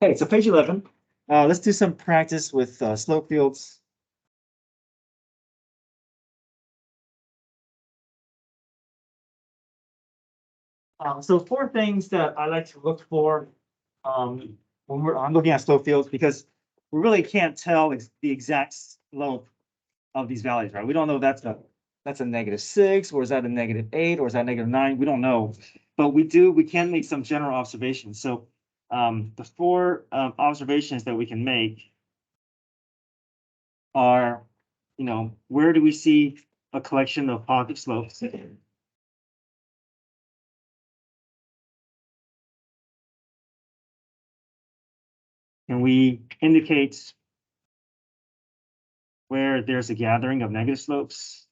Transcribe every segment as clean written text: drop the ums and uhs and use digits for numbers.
Okay, so page 11. Let's do some practice with slope fields. So 4 things that I like to look for when I'm looking at slope fields, because we really can't tell the exact slope of these values, right? We don't know that's a -6, or is that a -8, or is that -9? We don't know, but we can make some general observations. So the 4 observations that we can make are, where do we see a collection of positive slopes? Can we indicate where there's a gathering of negative slopes?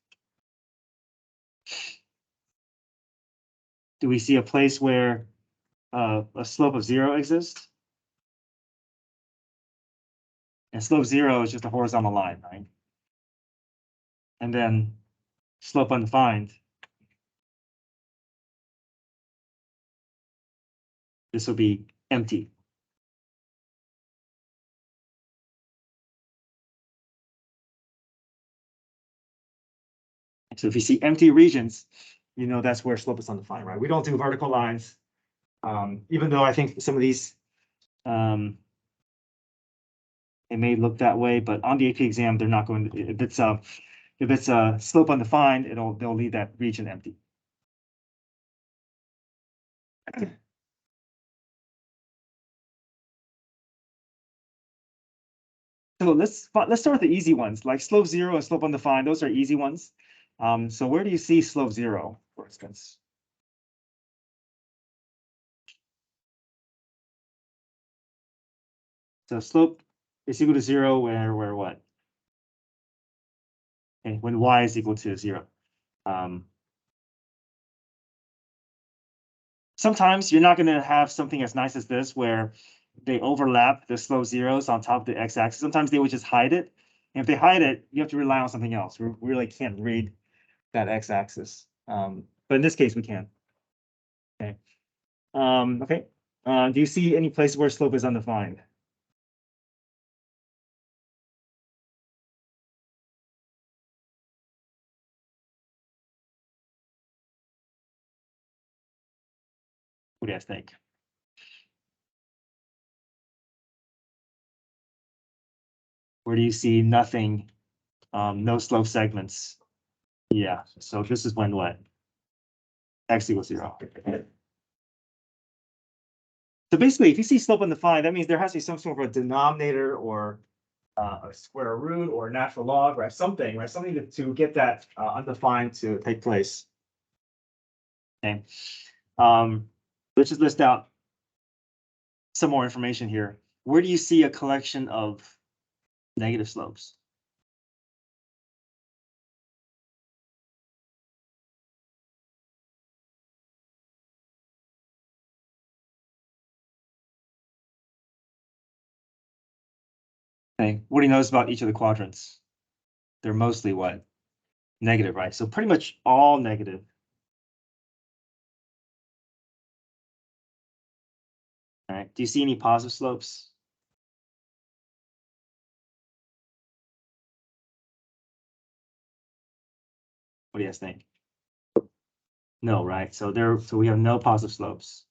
Do we see a place where a slope of 0 exists? And slope 0 is just a horizontal line, right? And then slope undefined. This will be empty. So if you see empty regions, that's where slope is undefined, right? We don't do vertical lines, even though I think some of these, it may look that way, but on the AP exam, they're not going to. If it's a slope undefined, they'll leave that region empty. So let's start with the easy ones, like slope 0 and slope undefined. Those are easy ones. So where do you see slope 0, for instance? So slope is equal to 0 where what? Okay, when y is equal to 0. Sometimes you're not going to have something as nice as this, where they overlap the slope zeros on top of the x-axis. Sometimes they would just hide it. And if they hide it, you have to rely on something else. We really can't read that x-axis. But in this case, we can. Okay. Okay. Do you see any place where slope is undefined? What do you guys think? Where do you see nothing, no slope segments? Yeah, so this is when what? X equals 0. So basically, if you see slope undefined, that means there has to be some sort of a denominator, or a square root, or a natural log, right? Something, right? Something to get that undefined to take place. Okay. Let's just list out some more information here. Where do you see a collection of negative slopes? Okay, what do you notice about each of the quadrants? They're mostly what? Negative, right? So pretty much all negative. All right, do you see any positive slopes? What do you guys think? No, right? So we have no positive slopes.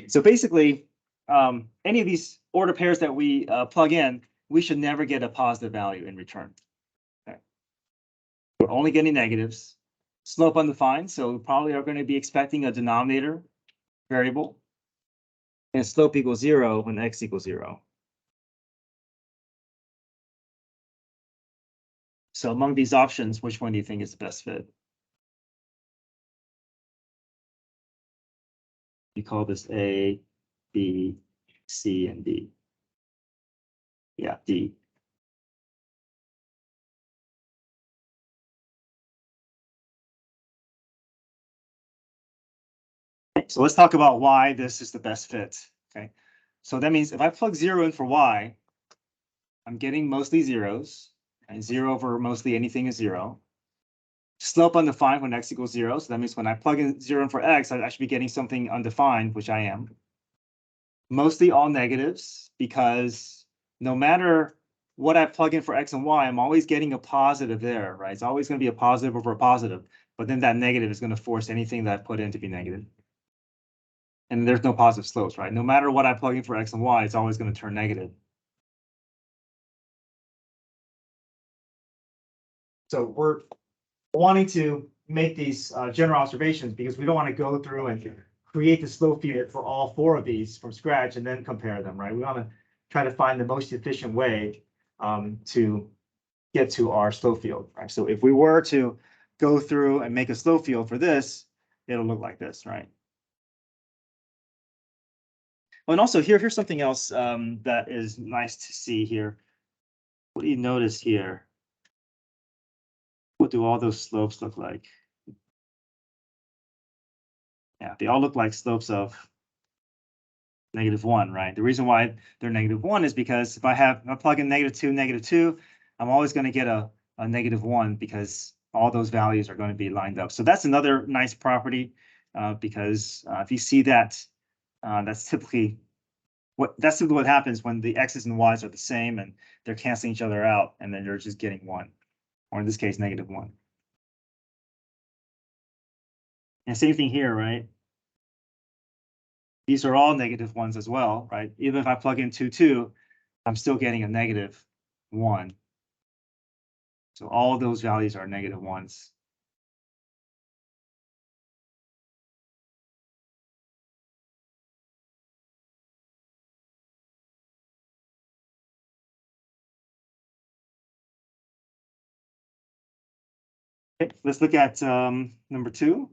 So basically, any of these order pairs that we plug in, we should never get a positive value in return. Okay. We're only getting negatives. Slope undefined, so we probably are going to be expecting a denominator variable. And slope equals 0 when x equals 0. So among these options, which one do you think is the best fit? You call this A, B, C, and D. Yeah, D. So let's talk about why this is the best fit. Okay, so that means if I plug 0 in for y, I'm getting mostly zeros, and 0 over mostly anything is 0. Slope undefined when x equals 0. So that means when I plug in 0 in for x, I should be getting something undefined, which I am. Mostly all negatives, because no matter what I plug in for x and y, I'm always getting a positive there, right? It's always going to be a positive over a positive, but then that negative is going to force anything that I put in to be negative. And there's no positive slopes, right? No matter what I plug in for x and y, it's always going to turn negative. So we're wanting to make these general observations because we don't want to go through and create the slope field for all 4 of these from scratch and then compare them, right? We want to try to find the most efficient way to get to our slope field, right? So if we were to go through and make a slope field for this, it'll look like this, right? Oh, and also here's something else that is nice to see here. What do you notice here? What do all those slopes look like? Yeah, they all look like slopes of -1, right? The reason why they're -1 is because if I plug in -2, -2, I'm always going to get a -1 because all those values are going to be lined up. So that's another nice property because if you see that, that's typically what happens when the x's and y's are the same and they're canceling each other out, and then you're just getting 1, or in this case, -1. And same thing here, right? These are all -1s as well, right? Even if I plug in 2, 2, I'm still getting a -1. So all of those values are -1s. Okay, let's look at number 2.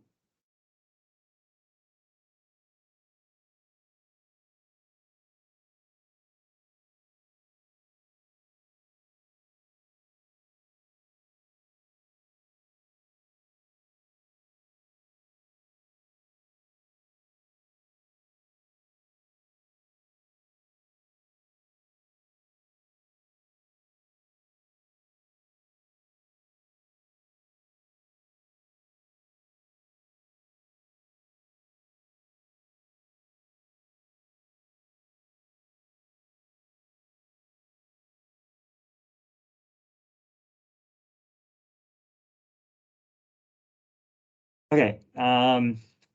Okay,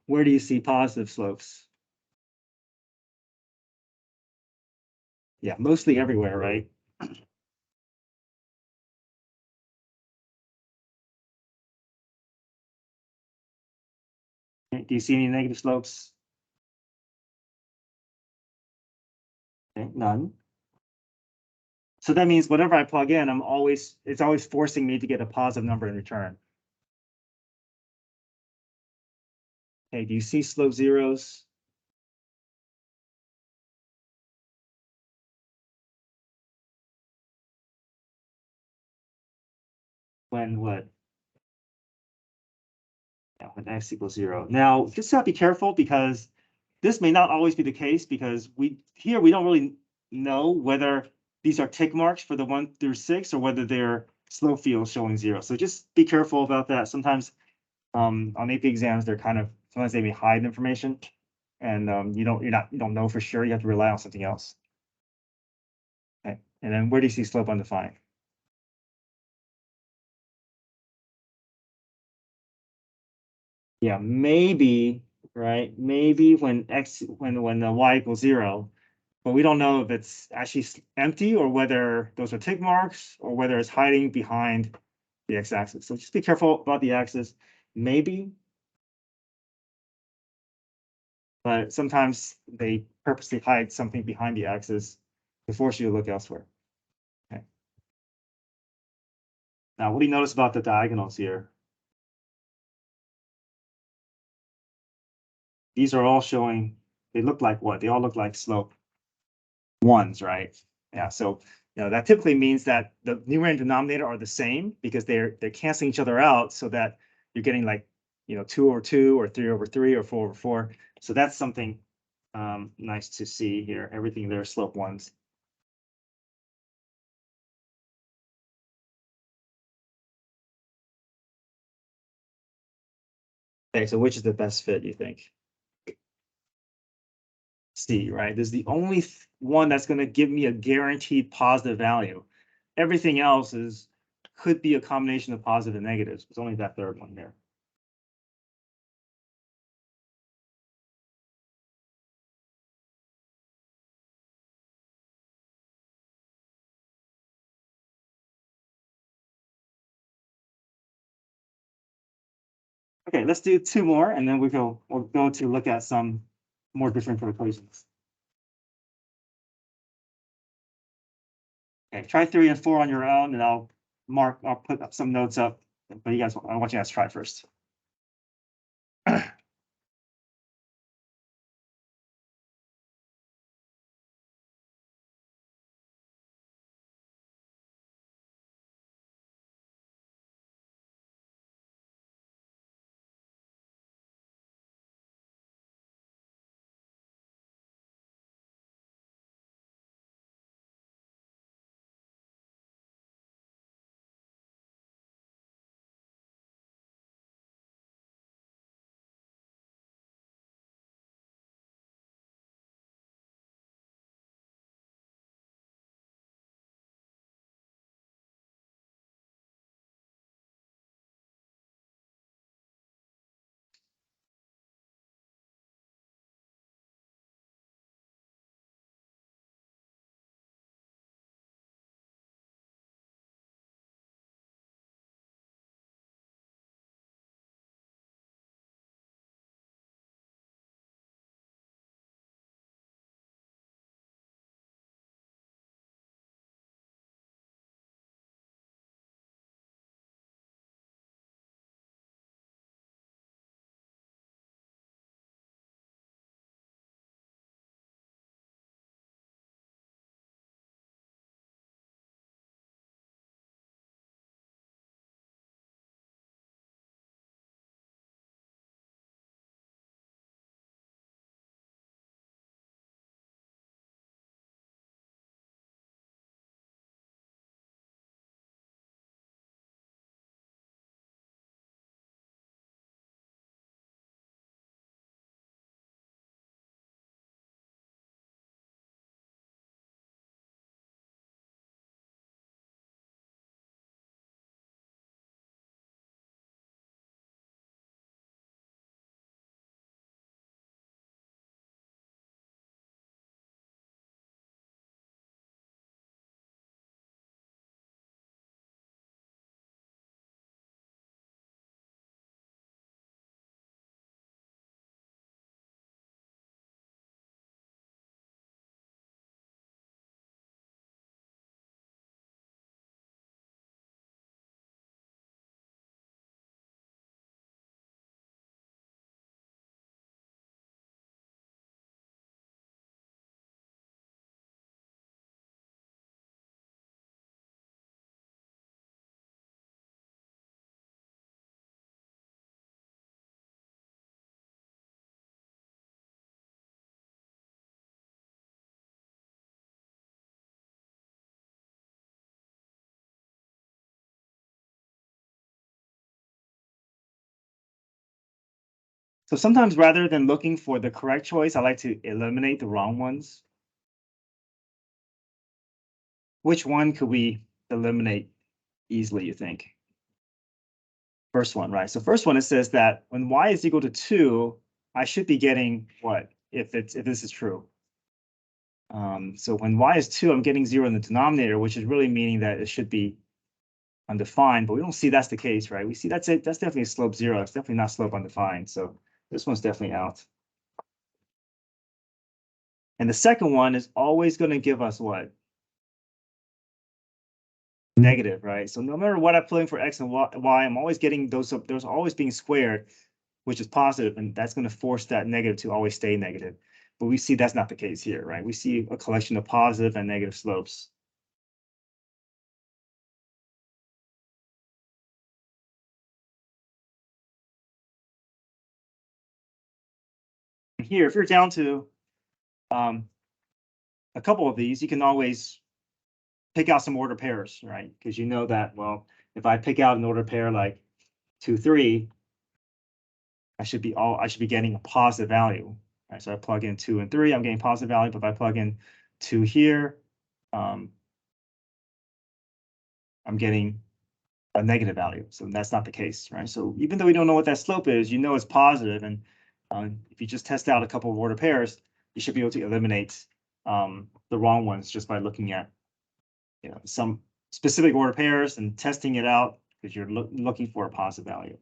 where do you see positive slopes? Yeah, mostly everywhere, right? Okay, do you see any negative slopes? Okay, none. So that means whatever I plug in, it's always forcing me to get a positive number in return. Okay, do you see slope zeros? When what? Yeah, when x equals 0. Now, just have to be careful because this may not always be the case, because we don't really know whether these are tick marks for the 1 through 6 or whether they're slope fields showing 0. So just be careful about that. Sometimes on AP exams, sometimes they may hide information, and you don't know for sure. You have to rely on something else. Okay, and then where do you see slope undefined? Yeah, maybe, right? Maybe when y equals 0, but we don't know if it's actually empty or whether those are tick marks or whether it's hiding behind the x-axis. So just be careful about the axis. Maybe, but sometimes they purposely hide something behind the axis to force you to look elsewhere. Okay. Now, what do you notice about the diagonals here? These are all showing, they look like what? They all look like slope ones, right? Yeah, so that typically means that the numerator and denominator are the same because they're canceling each other out so that you're getting like 2 over 2 or 3 over 3 or 4 over 4. So that's something nice to see here. Everything there is slope ones. Okay, so which is the best fit, you think? C, right? This is the only one that's going to give me a guaranteed positive value. Everything else could be a combination of positive and negatives. It's only that third one there. Okay, let's do 2 more, and then we'll go to look at some more differential equations. Okay, try 3 and 4 on your own, and I'll put up some notes up. But I want you guys to try first. So sometimes rather than looking for the correct choice, I like to eliminate the wrong ones. Which one could we eliminate easily, you think? First one, right? So first one, it says that when y is equal to 2, I should be getting what if this is true? So when y is 2, I'm getting 0 in the denominator, which is really meaning that it should be undefined, but we don't see that's the case, right? We see that's it. That's definitely slope 0. It's definitely not slope undefined. So this one's definitely out. And the second one is always going to give us what? negative, right? So no matter what I plug in for X and Y, I'm always getting those always being squared, which is positive, and that's going to force that negative to always stay negative. But we see that's not the case here, right? We see a collection of positive and negative slopes. Here, if you're down to a couple of these, you can always pick out some order pairs, right? Because you know that, well, if I pick out an order pair like 2, 3, I should be getting a positive value. Right? So I plug in 2 and 3, I'm getting positive value, but if I plug in 2 here, I'm getting a negative value. So that's not the case, right? So even though we don't know what that slope is, you know it's positive, and if you just test out a couple of order pairs, you should be able to eliminate the wrong ones just by looking at some specific order pairs and testing it out because you're looking for a positive value.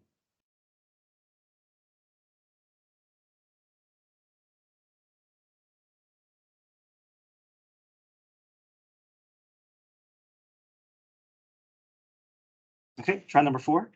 Okay, try number 4.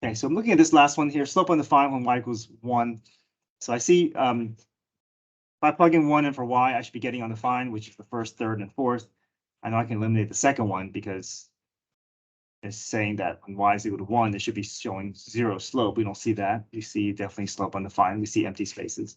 Okay, so I'm looking at this last one here, slope on the final when y equals 1. So I see if I plug in 1 in for y, I should be getting on the fine, which is the first, third, and fourth. I know I can eliminate the second one because it's saying that when y is equal to 1, it should be showing 0 slope. We don't see that. We see definitely slope undefined. We see empty spaces.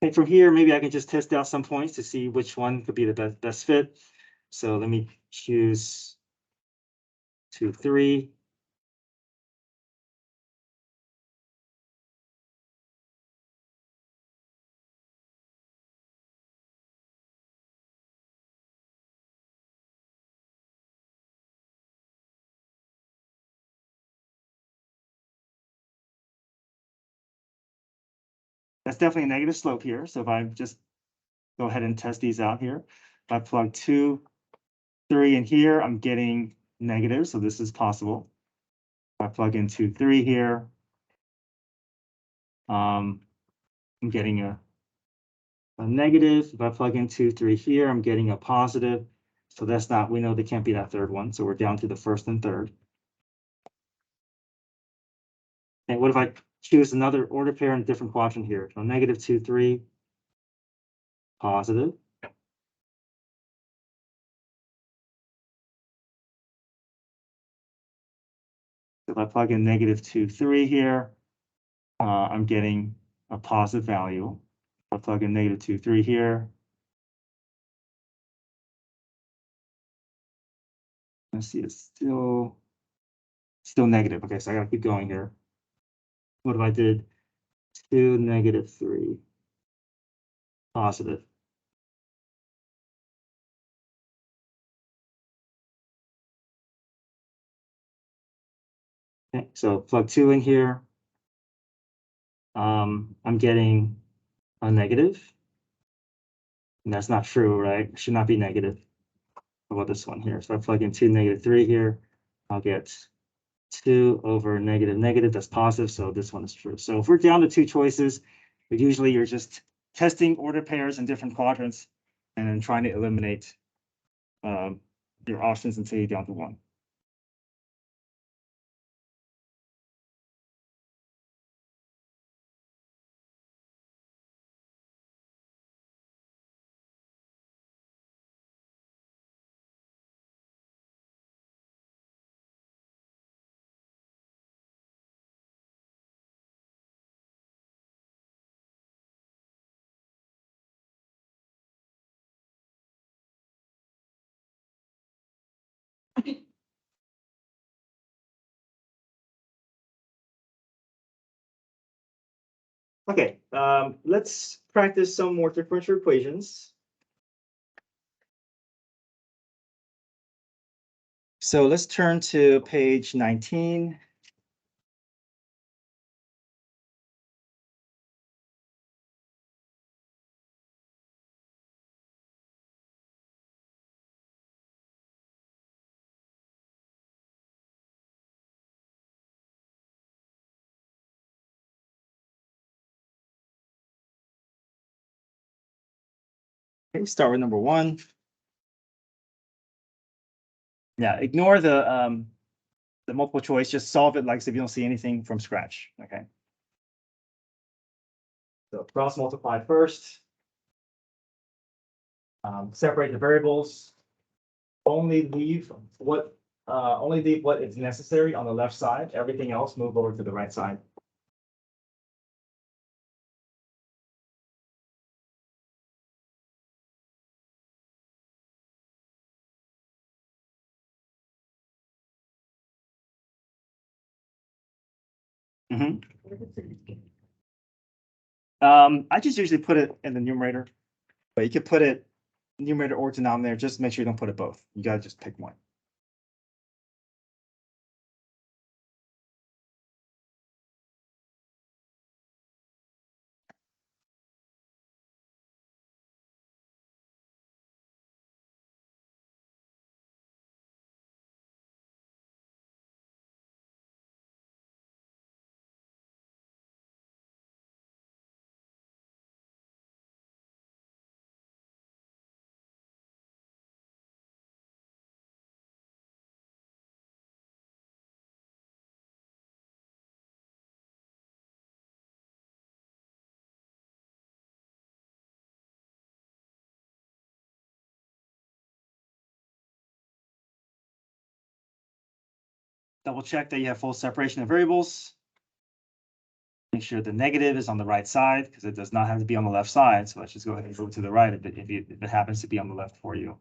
Okay, from here, maybe I can just test out some points to see which one could be the best fit. So let me choose 2, 3. That's definitely a negative slope here. So if I just go ahead and test these out here, if I plug 2, 3 in here, I'm getting negative. So this is possible. If I plug in 2, 3 here, I'm getting a negative. If I plug in 2, 3 here, I'm getting a positive. So that's not, we know they can't be that third one. So we're down to the first and third. And what if I choose another order pair in a different quadrant here? So negative 2, 3, positive. If I plug in negative 2, 3 here, I'm getting a positive value. I'll plug in negative 2, 3 here. Let's see, it's still negative. Okay, so I gotta keep going here. What if I did 2, negative 3, positive? Okay, so plug 2 in here. I'm getting a negative. And that's not true, right? It should not be negative. How about this one here? So I plug in 2, negative 3 here. I'll get 2 over negative, negative. That's positive, so this one is true. So if we're down to 2 choices, but usually you're just testing order pairs in different quadrants and then trying to eliminate your options until you're down to 1. Okay, let's practice some more differential equations. So let's turn to page 19. Okay, start with number 1. Yeah, ignore the multiple choice. Just solve it like as if you don't see anything from scratch. Okay. So cross multiply first. Separate the variables. Only leave what is necessary on the left side. Everything else move over to the right side. I just usually put it in the numerator, but you could put it numerator or denominator. Just make sure you don't put it both. You gotta just pick one. Double check that you have full separation of variables. Make sure the negative is on the right side because it does not have to be on the left side. So let's just go ahead and move to the right if it happens to be on the left for you.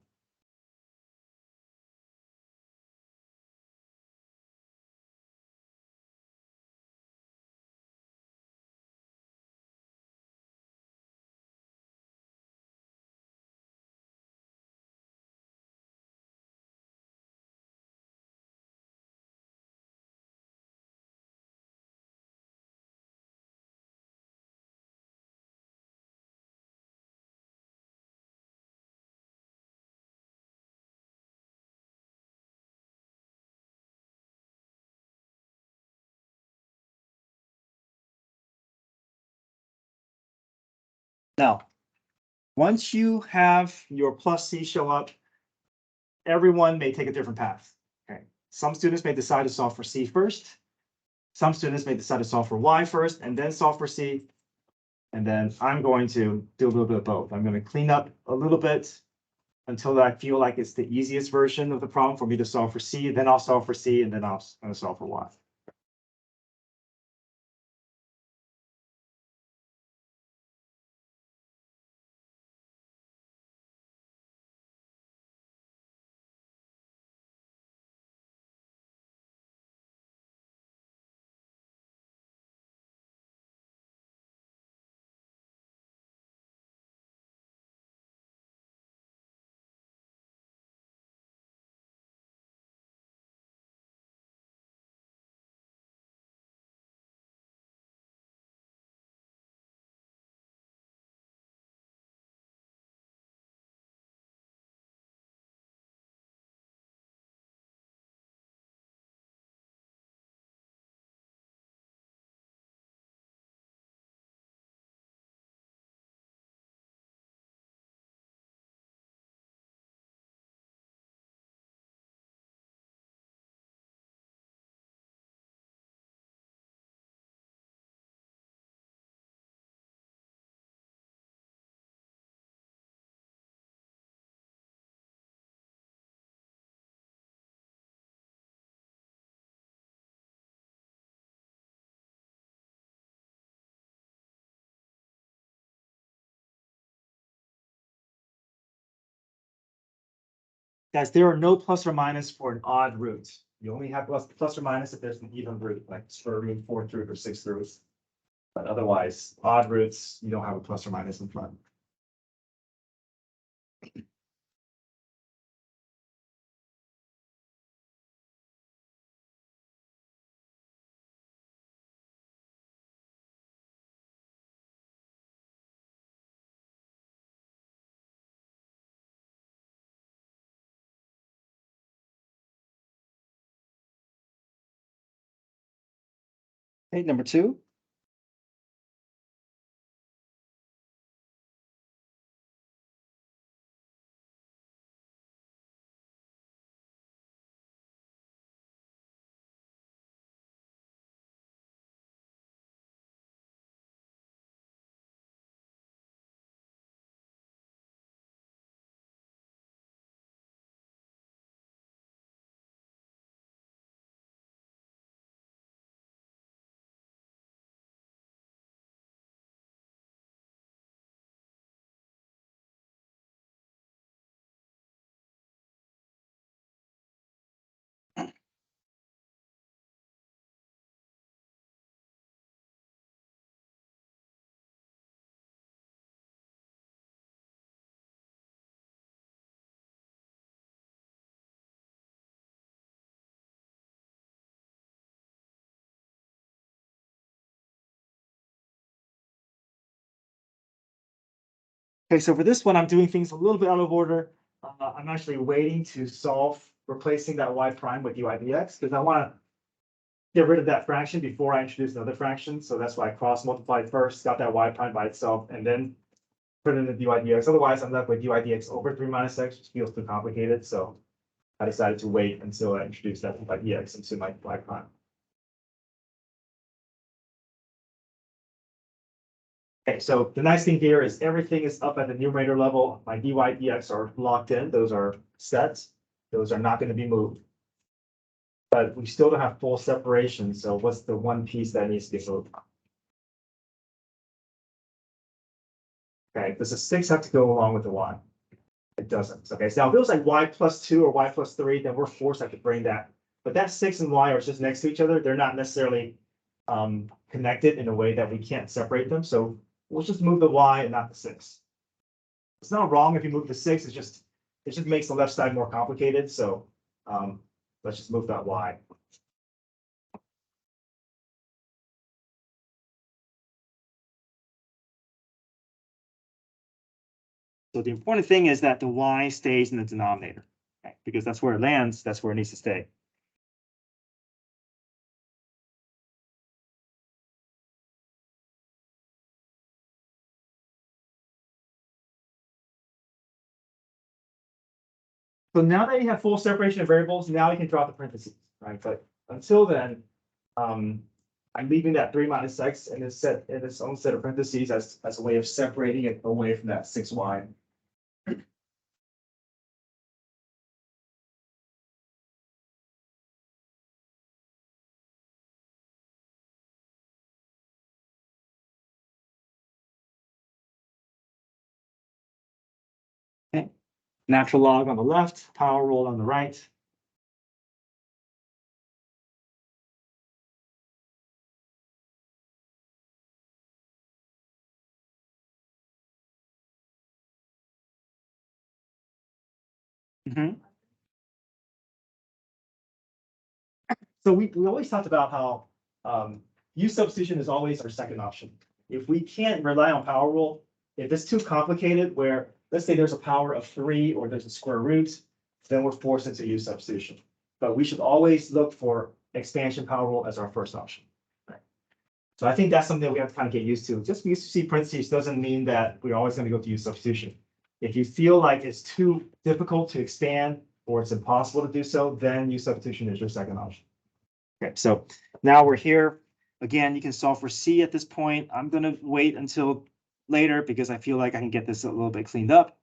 Now, once you have your plus C show up, everyone may take a different path. Okay. Some students may decide to solve for C first. Some students may decide to solve for Y first and then solve for C. And then I'm going to do a little bit of both. I'm going to clean up a little bit until I feel like it's the easiest version of the problem for me to solve for C. Then I'll solve for C, and then I'm going to solve for Y. Guys, there are no plus or minus for an odd root. You only have plus or minus if there's an even root, like square root, fourth root, or sixth root. But otherwise, odd roots, you don't have a plus or minus in front. Okay, number 2. Okay, so for this one, I'm doing things a little bit out of order. I'm actually waiting to solve replacing that y prime with dy dx because I want to get rid of that fraction before I introduce another fraction. So that's why I cross multiplied first, got that y prime by itself, and then put it in the dy dx. Otherwise, I'm left with dy dx over 3 minus x, which feels too complicated. So I decided to wait until I introduce that dy dx into my y prime. Okay, so the nice thing here is everything is up at the numerator level. My dy dx are locked in. Those are sets. Those are not going to be moved. But we still don't have full separation. So what's the one piece that needs to be moved? Okay, does the 6 have to go along with the y? It doesn't. Okay, so now if it was like y plus 2 or y plus 3, then we're forced to have to bring that. But that 6 and y are just next to each other. They're not necessarily connected in a way that we can't separate them. So we'll just move the y and not the 6. It's not wrong if you move the 6. It just makes the left side more complicated. So let's just move that y. So the important thing is that the y stays in the denominator, okay? Because that's where it lands. That's where it needs to stay. So now that you have full separation of variables, now you can drop the parentheses, right? But until then, I'm leaving that 3 minus x in its own set of parentheses as a way of separating it away from that 6y. Okay. Natural log on the left, power rule on the right. So we always talked about how use substitution is always our second option. If we can't rely on power rule, if it's too complicated where, let's say there's a power of 3 or there's a square root, then we're forced into use substitution. But we should always look for expansion power rule as our first option. Right? So I think that's something that we have to kind of get used to. Just because you see parentheses doesn't mean that we're always going to go to use substitution. If you feel like it's too difficult to expand or it's impossible to do so, then use substitution is your second option. Okay, so now we're here. Again, you can solve for C at this point. I'm going to wait until later because I feel like I can get this a little bit cleaned up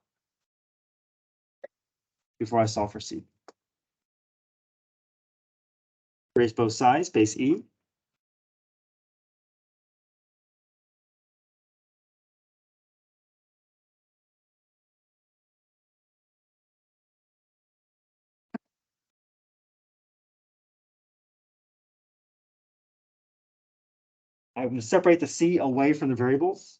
before I solve for C. Raise both sides, base E. I'm gonna separate the C away from the variables.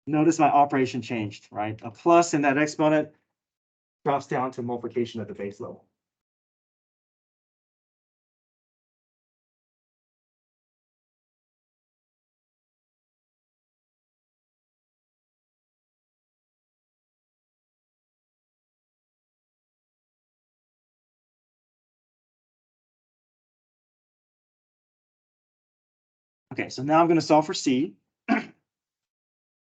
Notice my operation changed, right? A plus in that exponent drops down to multiplication at the base level. Okay, so now I'm going to solve for C.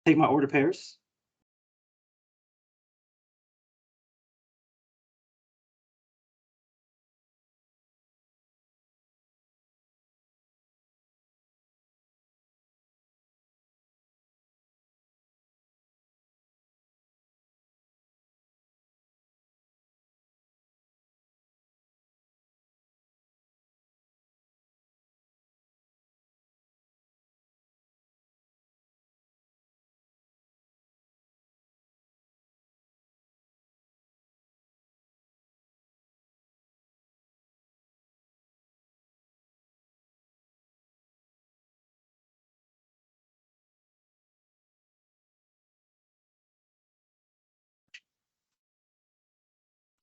Take my order pairs.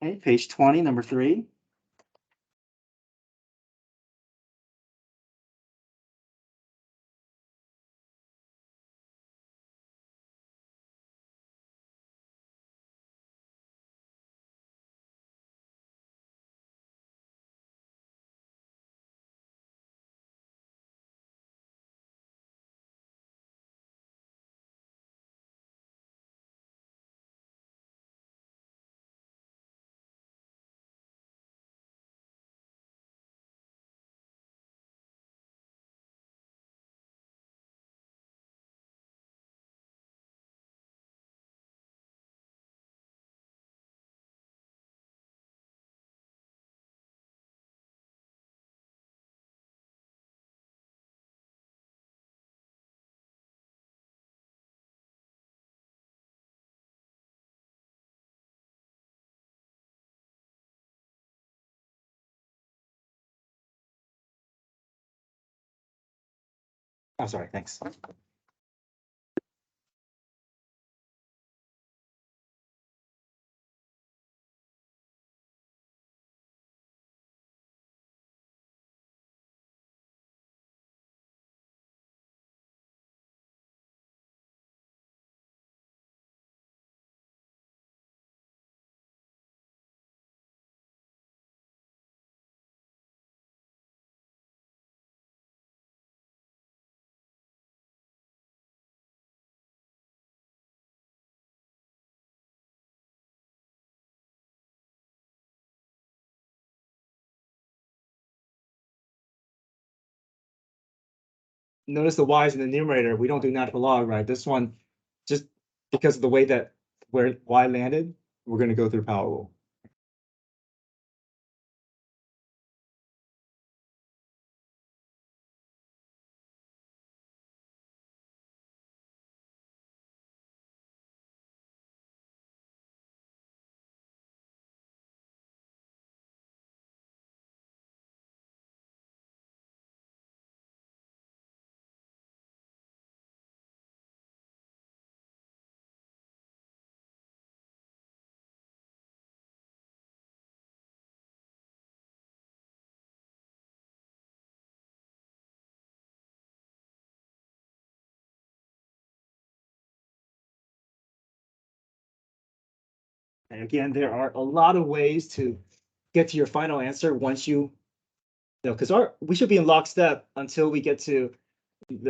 Okay, page 20, number 3. Oh, sorry, thanks. Notice the y's in the numerator. We don't do natural log, right? This one, just because of the way that where y landed, we're going to go through power rule. And again, there are a lot of ways to get to your final answer once you know, because we should be in lockstep until we get to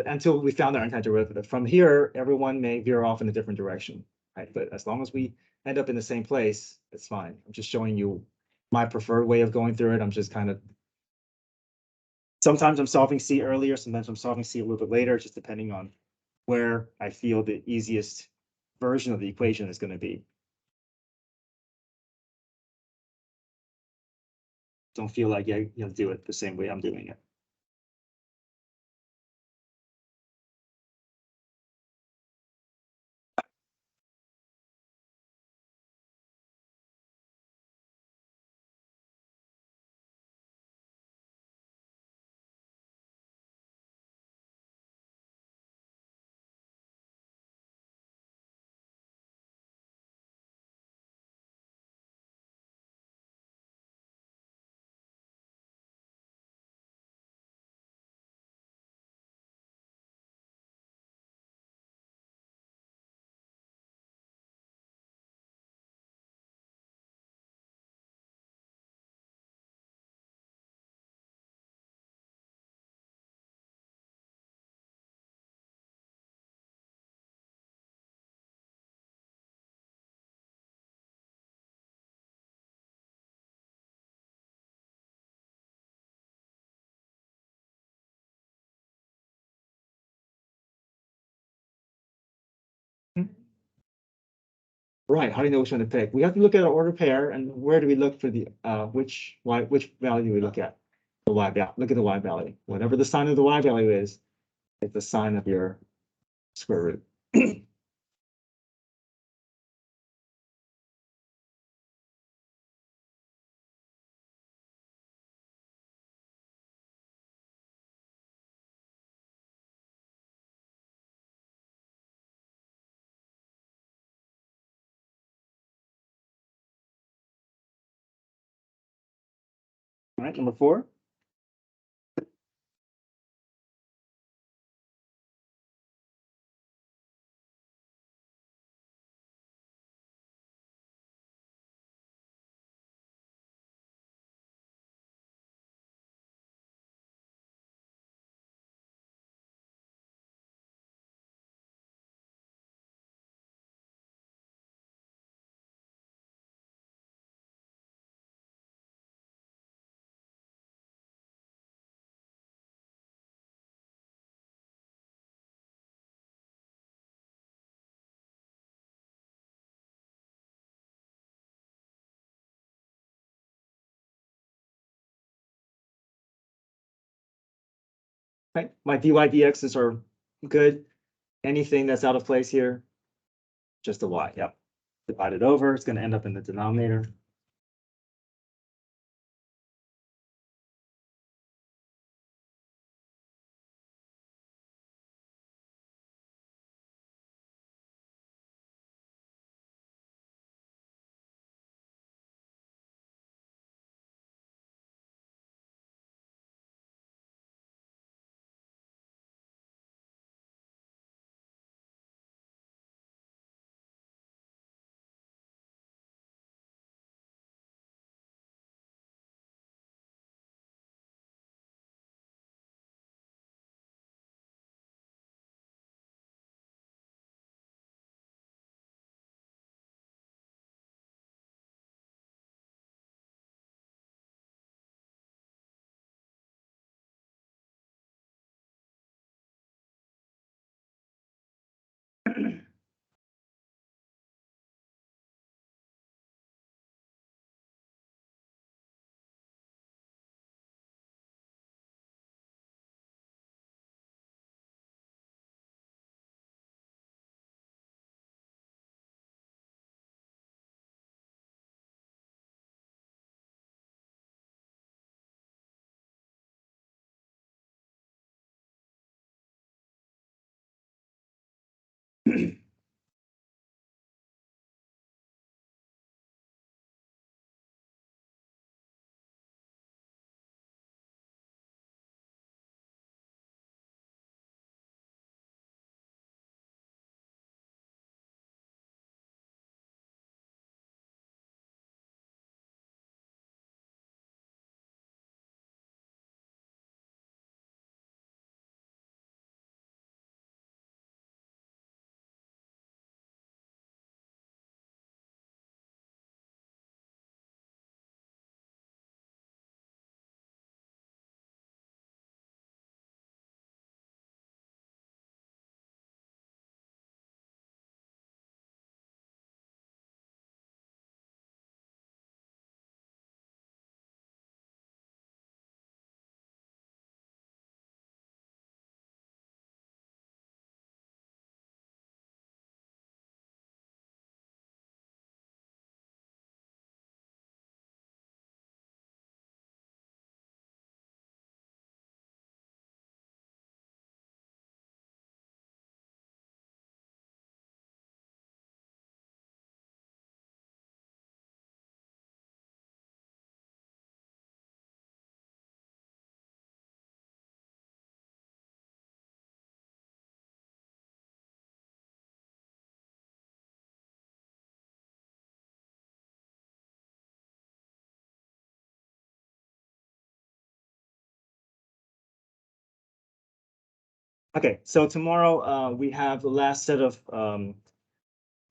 until we found our antiderivative. From here, everyone may veer off in a different direction, right? But as long as we end up in the same place, it's fine. I'm just showing you my preferred way of going through it. I'm just kind of sometimes I'm solving C earlier, sometimes I'm solving C a little bit later, just depending on where I feel the easiest version of the equation is going to be. Don't feel like you have to do it the same way I'm doing it. Right, how do you know which one to pick? We have to look at our order pair, and where do we look for the, which value do we look at? The y value, look at the y value. Whatever the sign of the y value is, it's the sign of your square root. All right, number 4. Okay, my dy dx's are good. Anything that's out of place here, just a y, yep. Divide it over, it's gonna end up in the denominator. Okay, so tomorrow we have the last set of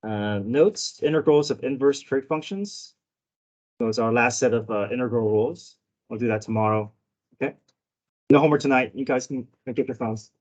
notes, integrals of inverse trig functions. Those are our last set of integral rules. We'll do that tomorrow. Okay. No homework tonight. You guys can get your phones.